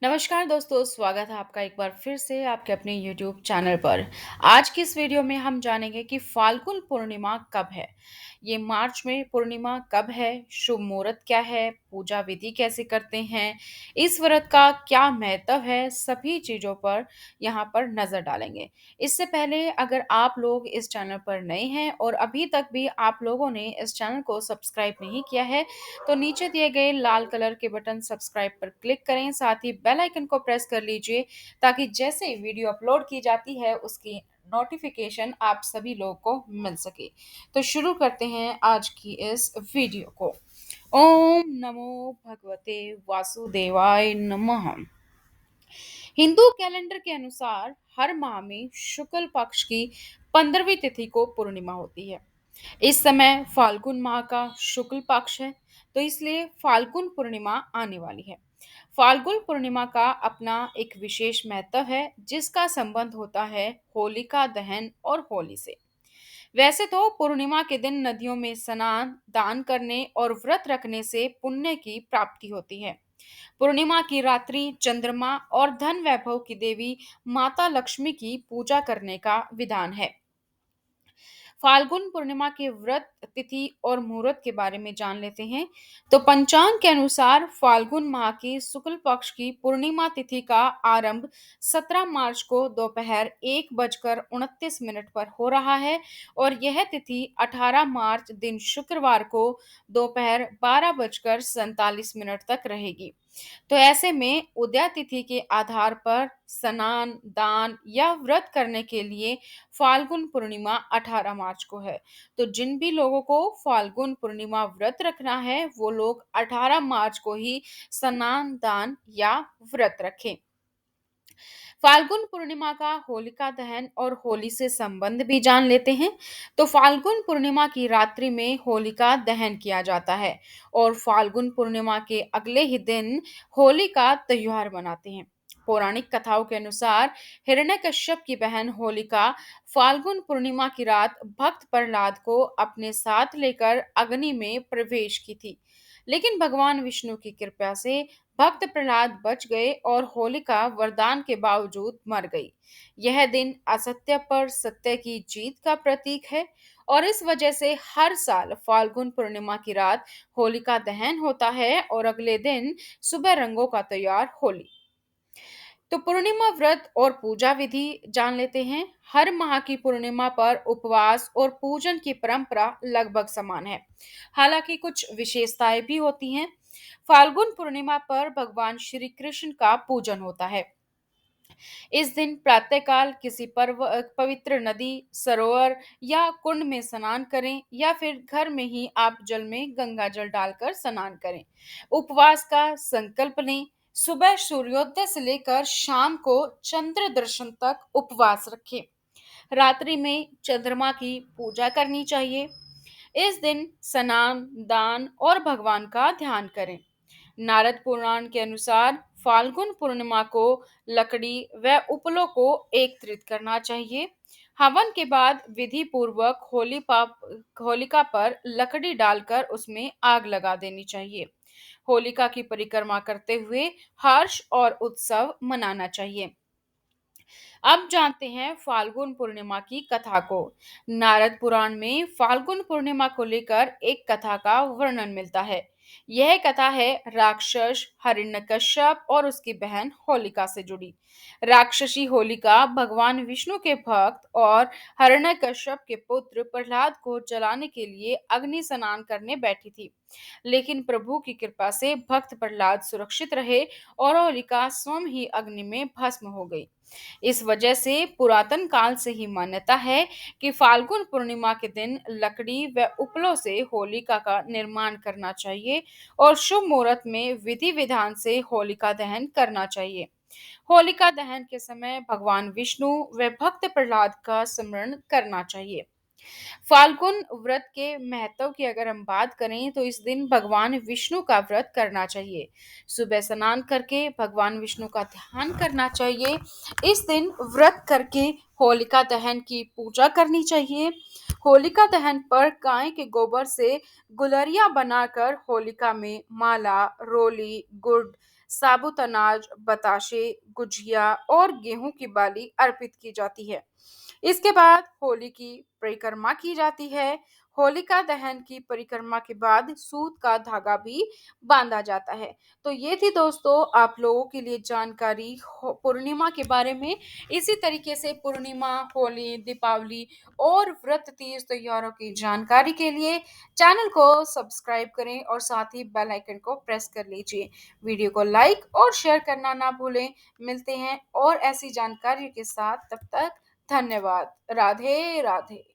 नमस्कार दोस्तों, स्वागत है आपका एक बार फिर से आपके अपने YouTube चैनल पर। आज की इस वीडियो में हम जानेंगे कि फाल्गुन पूर्णिमा कब है। ये मार्च में पूर्णिमा कब है, शुभ मुहूर्त क्या है, पूजा विधि कैसे करते हैं, इस व्रत का क्या महत्व है, सभी चीज़ों पर यहाँ पर नज़र डालेंगे। इससे पहले अगर आप लोग इस चैनल पर नए हैं और अभी तक भी आप लोगों ने इस चैनल को सब्सक्राइब नहीं किया है, तो नीचे दिए गए लाल कलर के बटन सब्सक्राइब पर क्लिक करें, साथ ही बेल आइकन को प्रेस कर लीजिए ताकि जैसे ही वीडियो अपलोड की जाती है उसकी नोटिफिकेशन आप सभी लोगों को मिल सके। तो शुरू करते हैं आज की इस वीडियो को। ओम नमो भगवते वासुदेवाय नमः। हिंदू कैलेंडर के अनुसार हर माह में शुक्ल पक्ष की 15वीं तिथि को पूर्णिमा होती है। इस समय फाल्गुन माह का शुक्ल पक्ष है, तो इसलिए फाल्गुन पूर्णिमा आने वाली है। फाल्गुन पूर्णिमा का अपना एक विशेष महत्व है, जिसका संबंध होता है होलिका दहन और होली से। वैसे तो पूर्णिमा के दिन नदियों में स्नान, दान करने और व्रत रखने से पुण्य की प्राप्ति होती है। पूर्णिमा की रात्रि चंद्रमा और धन वैभव की देवी माता लक्ष्मी की पूजा करने का विधान है। फाल्गुन पूर्णिमा के व्रत, तिथि और मुहूर्त के बारे में जान लेते हैं। तो पंचांग के अनुसार फाल्गुन माह की शुक्ल पक्ष की पूर्णिमा तिथि का आरंभ 17 मार्च को दोपहर 1:29 पर हो रहा है और यह तिथि 18 मार्च दिन शुक्रवार को दोपहर 12:47 तक रहेगी। तो ऐसे में उदया तिथि के आधार पर स्नान, दान या व्रत करने के लिए फाल्गुन पूर्णिमा 18 मार्च को है। तो जिन भी लोगों को फाल्गुन पूर्णिमा व्रत रखना है, वो लोग 18 मार्च को ही स्नान, दान या व्रत रखें। फाल्गुन पूर्णिमा का होलिका दहन और होली से संबंध भी जान लेते हैं। तो फाल्गुन पूर्णिमा की रात्रि में होलिका दहन किया जाता है और फाल्गुन पूर्णिमा के अगले ही दिन होली का त्योहार मनाते हैं। पौराणिक कथाओं के अनुसार हिरण्यकश्यप की बहन होलिका फाल्गुन पूर्णिमा की रात भक्त प्रहलाद को अपने साथ लेकर अग्नि में प्रवेश की थी, लेकिन भगवान विष्णु की कृपा से भक्त प्रहलाद बच गए और होलिका वरदान के बावजूद मर गई। यह दिन असत्य पर सत्य की जीत का प्रतीक है और इस वजह से हर साल फाल्गुन पूर्णिमा की रात होलिका दहन होता है और अगले दिन सुबह रंगों का त्योहार होली। तो पूर्णिमा व्रत और पूजा विधि जान लेते हैं। हर माह की पूर्णिमा पर उपवास और पूजन की परंपरा लगभग समान है, हालांकि कुछ विशेषताएं भी होती हैं। फाल्गुन पूर्णिमा पर भगवान श्री कृष्ण का पूजन होता है। इस दिन प्रातःकाल किसी पवित्र नदी, सरोवर या कुंड में स्नान करें या फिर घर में ही आप जल में गंगा जल डालकर स्नान करें। उपवास का संकल्प लें। सुबह सूर्योदय से लेकर शाम को चंद्र दर्शन तक उपवास रखें। रात्रि में चंद्रमा की पूजा करनी चाहिए। इस दिन स्नान, दान और भगवान का ध्यान करें। नारद पुराण के अनुसार फाल्गुन पूर्णिमा को लकड़ी व उपलों को एकत्रित करना चाहिए। हवन के बाद विधि पूर्वक होलिका पर लकड़ी डालकर उसमें आग लगा देनी चाहिए। होलिका की परिक्रमा करते हुए हर्ष और उत्सव मनाना चाहिए। अब जानते हैं फाल्गुन पूर्णिमा की कथा को। नारद पुराण में फाल्गुन पूर्णिमा को लेकर एक कथा का वर्णन मिलता है। यह कथा है राक्षस हिरण्यकश्यप और उसकी बहन होलिका से जुड़ी। राक्षसी होलिका भगवान विष्णु के भक्त और हिरण्यकश्यप के पुत्र प्रहलाद को जलाने के लिए अग्नि स्नान करने बैठी थी, लेकिन प्रभु की कृपा से भक्त प्रहलाद सुरक्षित रहे और होलिका स्वयं ही अग्नि में भस्म हो गई। इस वजह से पुरातन काल से ही मान्यता है कि फाल्गुन पूर्णिमा के दिन लकड़ी व उपलों से होलिका का निर्माण करना चाहिए और शुभ मुहूर्त में विधि विधान से होलिका दहन करना चाहिए। होलिका दहन के समय भगवान विष्णु व भक्त प्रहलाद का स्मरण करना चाहिए। फाल्गुन व्रत के महत्व की अगर हम बात करें तो इस दिन भगवान विष्णु का व्रत करना चाहिए। सुबह स्नान करके भगवान विष्णु का ध्यान करना चाहिए। इस दिन व्रत करके होलिका दहन की पूजा करनी चाहिए। होलिका दहन पर गाय के गोबर से गुलरिया बनाकर होलिका में माला, रोली, गुड़, साबुत अनाज, बताशे, गुजिया और गेहूं की बाली अर्पित की जाती है। इसके बाद होली की परिक्रमा की जाती है। होलिका दहन की परिक्रमा के बाद सूत का धागा भी बांधा जाता है। तो ये थी दोस्तों आप लोगों के लिए जानकारी पूर्णिमा के बारे में। इसी तरीके से पूर्णिमा, होली, दीपावली और व्रत तीज त्योहारों की जानकारी के लिए चैनल को सब्सक्राइब करें और साथ ही बेल आइकन को प्रेस कर लीजिए। वीडियो को लाइक और शेयर करना ना भूलें। मिलते हैं और ऐसी जानकारी के साथ, तब तक धन्यवाद। राधे राधे।